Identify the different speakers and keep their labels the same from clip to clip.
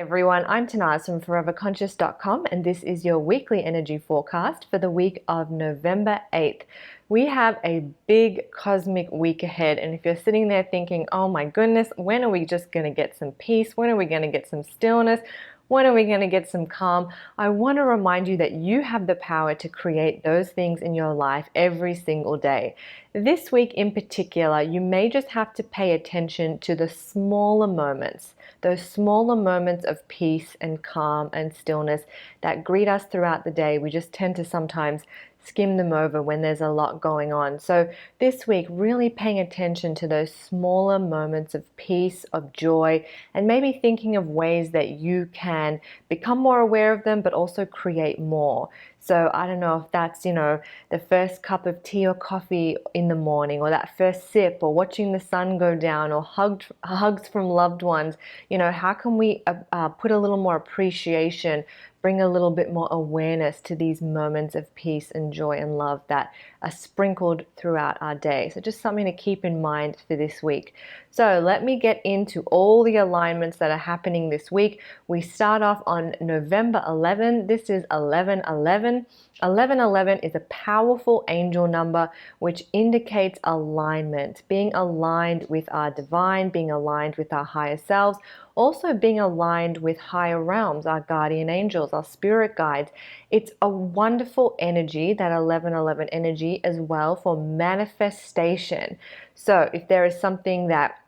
Speaker 1: Everyone, I'm Tanaz from foreverconscious.com and this is your weekly energy forecast for the week of November 8th. We have a big cosmic week ahead, and if you're sitting there thinking, oh my goodness, when are we just going to get some peace? When are we going to get some stillness? When are we going to get some calm? I want to remind you that you have the power to create those things in your life every single day. This week in particular, you may just have to pay attention to the smaller moments, those smaller moments of peace and calm and stillness that greet us throughout the day. We just tend to sometimes skim them over when there's a lot going on. So this week, really paying attention to those smaller moments of peace, of joy, and maybe thinking of ways that you can become more aware of them, but also create more. So I don't know if that's, the first cup of tea or coffee in the morning, or that first sip, or watching the sun go down, or hugs from loved ones. How can we put a little more appreciation, bring a little bit more awareness to these moments of peace and joy and love that are sprinkled throughout our day. So just something to keep in mind for this week. So let me get into all the alignments that are happening this week. We start off on November 11. This is 1111. 1111 is a powerful angel number which indicates alignment, being aligned with our divine, being aligned with our higher selves, also being aligned with higher realms, our guardian angels, our spirit guides. It's a wonderful energy, that 1111 energy, as well for manifestation. So if there is something that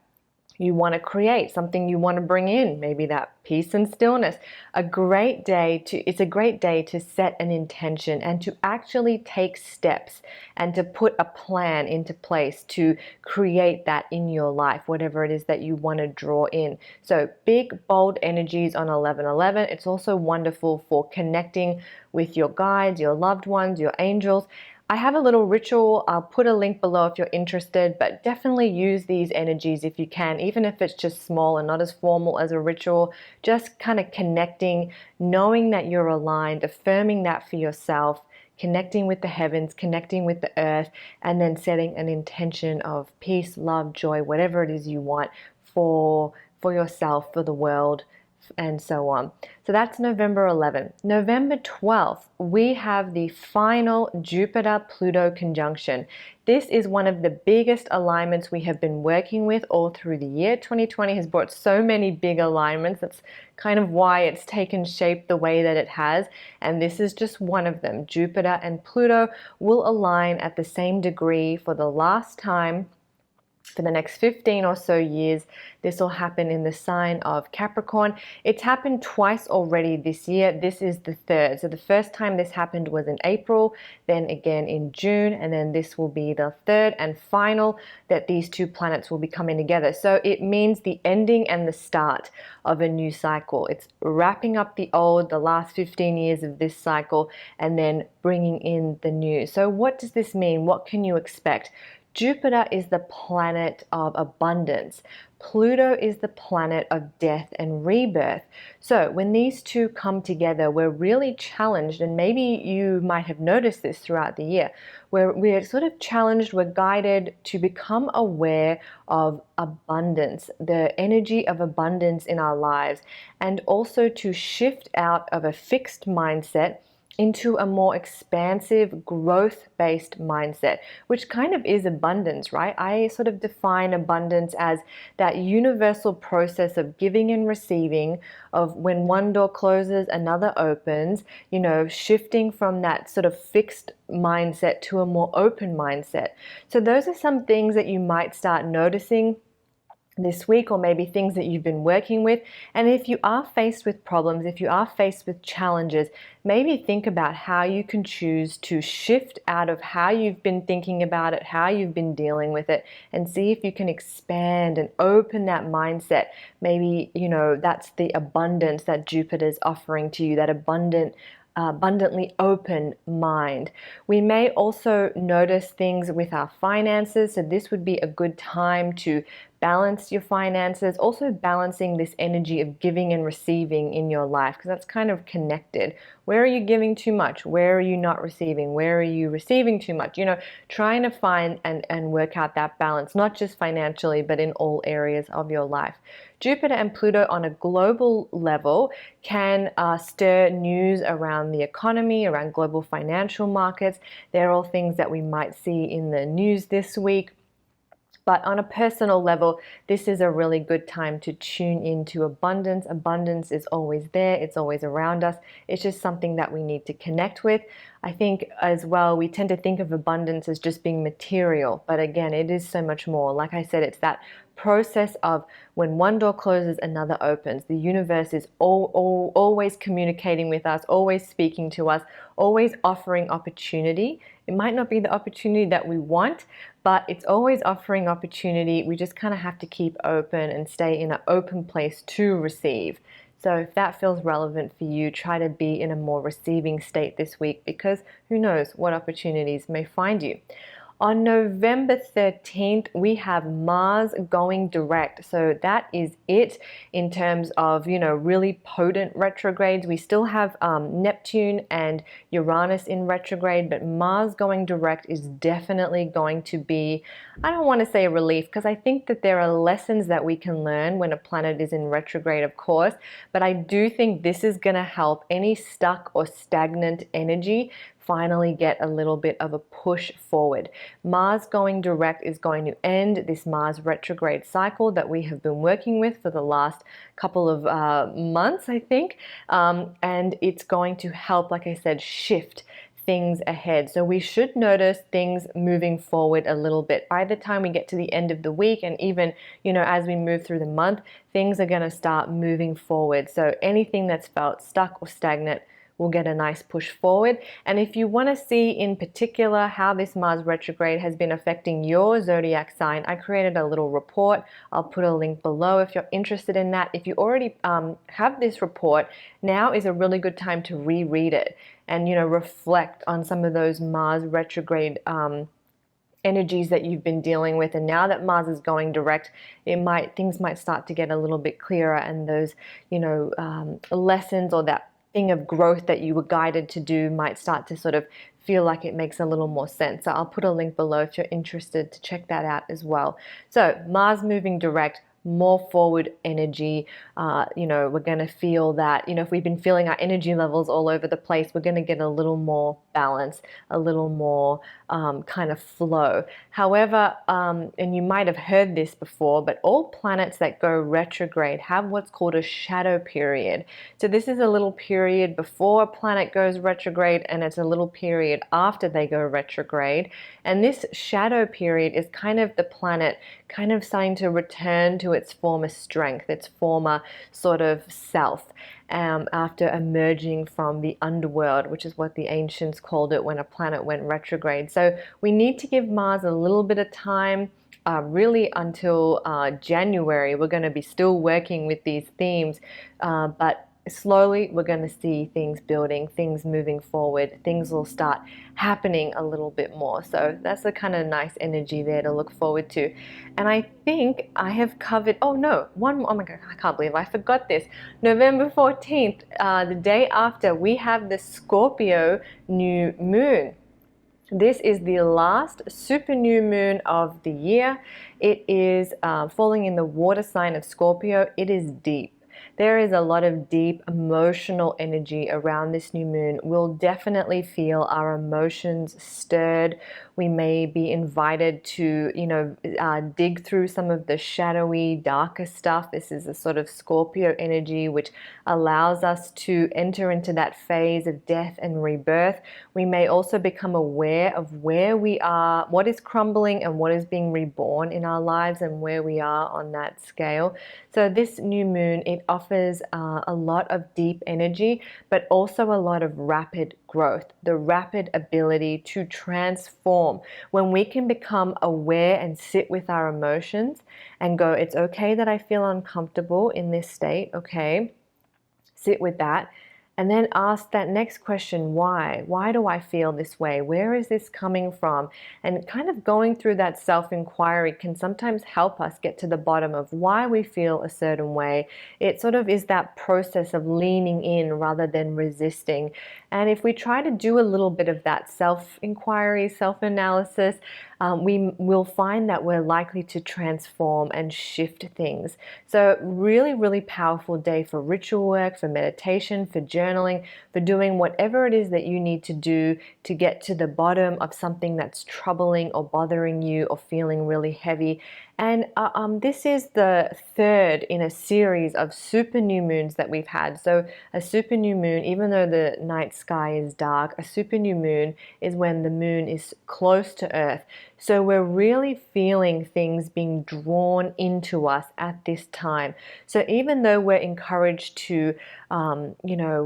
Speaker 1: you want to create, something you want to bring in, maybe that peace and stillness, it's a great day to set an intention and to actually take steps and to put a plan into place to create that in your life, whatever it is that you want to draw in. So big, bold energies on 1111. It's also wonderful for connecting with your guides, your loved ones, your angels. I have a little ritual. I'll put a link below if you're interested, but definitely use these energies if you can, even if it's just small and not as formal as a ritual. Just kind of connecting, knowing that you're aligned, affirming that for yourself, connecting with the heavens, connecting with the earth, and then setting an intention of peace, love, joy, whatever it is you want for yourself, for the world, and so on. So that's November 11th. November 12th, we have the final Jupiter-Pluto conjunction. This is one of the biggest alignments we have been working with all through the year. 2020 has brought so many big alignments. That's kind of why it's taken shape the way that it has. And this is just one of them. Jupiter and Pluto will align at the same degree for the last time. For the next 15 or so years, this will happen in the sign of Capricorn. It's happened twice already this year. This is the third. So the first time this happened was in April, then again in June, and then this will be the third and final that these two planets will be coming together. So it means the ending and the start of a new cycle. It's wrapping up the old, the last 15 years of this cycle, and then bringing in the new. So what does this mean? What can you expect? Jupiter is the planet of abundance. Pluto is the planet of death and rebirth. So when these two come together, we're really challenged, and maybe you might have noticed this throughout the year, where we're sort of challenged, we're guided to become aware of abundance, the energy of abundance in our lives, and also to shift out of a fixed mindset into a more expansive, growth-based mindset, which kind of is abundance, right? I sort of define abundance as that universal process of giving and receiving, of when one door closes, another opens, shifting from that sort of fixed mindset to a more open mindset. So those are some things that you might start noticing this week, or maybe things that you've been working with. And if you are faced with problems, if you are faced with challenges, maybe think about how you can choose to shift out of how you've been thinking about it, how you've been dealing with it, and see if you can expand and open that mindset. Maybe, that's the abundance that Jupiter's offering to you, that abundantly open mind. We may also notice things with our finances, so this would be a good time to balance your finances, also balancing this energy of giving and receiving in your life, because that's kind of connected. Where are you giving too much? Where are you not receiving? Where are you receiving too much? Trying to find and work out that balance, not just financially, but in all areas of your life. Jupiter and Pluto on a global level can stir news around the economy, around global financial markets. They're all things that we might see in the news this week. But on a personal level, this is a really good time to tune into abundance. Abundance is always there. It's always around us. It's just something that we need to connect with. I think as well, we tend to think of abundance as just being material. But again, it is so much more. Like I said, it's that process of when one door closes, another opens. The universe is always communicating with us, always speaking to us, always offering opportunity. It might not be the opportunity that we want, but it's always offering opportunity. We just kind of have to keep open and stay in an open place to receive. So if that feels relevant for you, try to be in a more receiving state this week, because who knows what opportunities may find you. On November 13th, we have Mars going direct. So that is it in terms of, really potent retrogrades. We still have Neptune and Uranus in retrograde, but Mars going direct is definitely going to be, I don't want to say a relief, because I think that there are lessons that we can learn when a planet is in retrograde, of course, but I do think this is going to help any stuck or stagnant energy finally get a little bit of a push forward. Mars going direct is going to end this Mars retrograde cycle that we have been working with for the last couple of months, I think, and it's going to help, like I said, shift things ahead. So we should notice things moving forward a little bit. By the time we get to the end of the week, and even, as we move through the month, things are going to start moving forward. So anything that's felt stuck or stagnant will get a nice push forward. And if you want to see in particular how this Mars retrograde has been affecting your zodiac sign, I created a little report. I'll put a link below if you're interested in that. If you already have this report, now is a really good time to reread it and reflect on some of those Mars retrograde energies that you've been dealing with. And now that Mars is going direct, things might start to get a little bit clearer, and those lessons or that thing of growth that you were guided to do might start to sort of feel like it makes a little more sense. So I'll put a link below if you're interested to check that out as well. So Mars moving direct, more forward energy. We're going to feel that, if we've been feeling our energy levels all over the place, we're going to get a little more balance, a little more kind of flow. However, and you might have heard this before, but all planets that go retrograde have what's called a shadow period. So this is a little period before a planet goes retrograde, and it's a little period after they go retrograde. And this shadow period is kind of the planet kind of starting to return to its former strength, its former sort of self, after emerging from the underworld, which is what the ancients called it when a planet went retrograde. So we need to give Mars a little bit of time, really until January. We're going to be still working with these themes, but slowly we're going to see things building, things moving forward, things will start happening a little bit more. So that's a kind of nice energy there to look forward to. And I think I have covered, oh my God, I can't believe I forgot this. November 14th, the day after, we have the Scorpio new moon. This is the last super new moon of the year. It is falling in the water sign of Scorpio. It is deep. There is a lot of deep emotional energy around this new moon. We'll definitely feel our emotions stirred. We may be invited to, dig through some of the shadowy, darker stuff. This is a sort of Scorpio energy which allows us to enter into that phase of death and rebirth. We may also become aware of where we are, what is crumbling and what is being reborn in our lives, and where we are on that scale. So this new moon, it offers a lot of deep energy, but also a lot of rapid growth, the rapid ability to transform. When we can become aware and sit with our emotions and go, it's okay that I feel uncomfortable in this state, okay, sit with that, And then ask that next question, why? Why do I feel this way? Where is this coming from? And kind of going through that self-inquiry can sometimes help us get to the bottom of why we feel a certain way. It sort of is that process of leaning in rather than resisting. And if we try to do a little bit of that self-inquiry, self-analysis, we will find that we're likely to transform and shift things. So really, really powerful day for ritual work, for meditation, for journaling, for doing whatever it is that you need to do to get to the bottom of something that's troubling or bothering you or feeling really heavy. And this is the third in a series of super new moons that we've had. So a super new moon, even though the night sky is dark, a super new moon is when the moon is close to Earth. So we're really feeling things being drawn into us at this time. So even though we're encouraged to,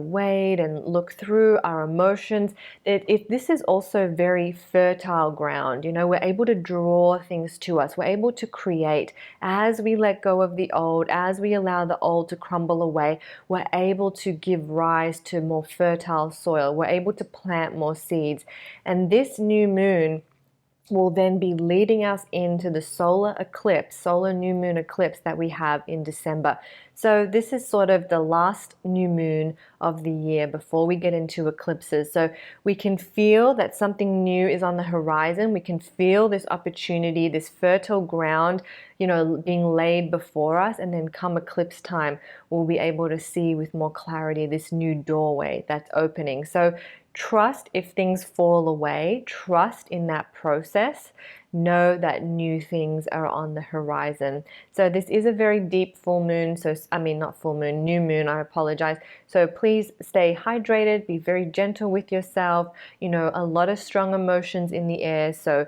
Speaker 1: wade and look through our emotions, this is also very fertile ground. We're able to draw things to us. We're able to create as we let go of the old, as we allow the old to crumble away. We're able to give rise to more fertile soil. We're able to plant more seeds. And this new moon will then be leading us into the solar eclipse, solar new moon eclipse that we have in December. So this is sort of the last new moon of the year before we get into eclipses. So we can feel that something new is on the horizon. We can feel this opportunity, this fertile ground, being laid before us. And then come eclipse time, we'll be able to see with more clarity this new doorway that's opening. So trust if things fall away, trust in that process. Know that new things are on the horizon. So this is a very deep full moon. Not full moon, new moon, I apologize. So please stay hydrated, be very gentle with yourself. A lot of strong emotions in the air. So,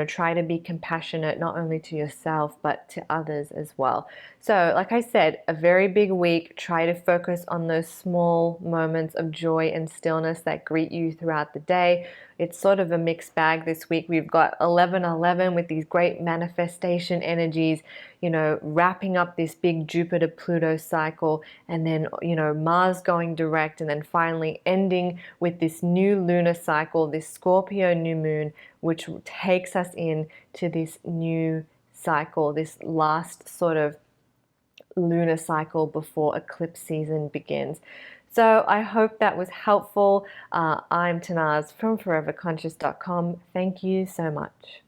Speaker 1: try to be compassionate, not only to yourself, but to others as well. So like I said, a very big week. Try to focus on those small moments of joy and stillness that greet you throughout the day. It's sort of a mixed bag this week. We've got 11/11 with these great manifestation energies, wrapping up this big Jupiter-Pluto cycle, and then, Mars going direct, and then finally ending with this new lunar cycle, this Scorpio new moon, which takes us in to this new cycle, this last sort of lunar cycle before eclipse season begins. So I hope that was helpful. I'm Tanaz from foreverconscious.com. Thank you so much.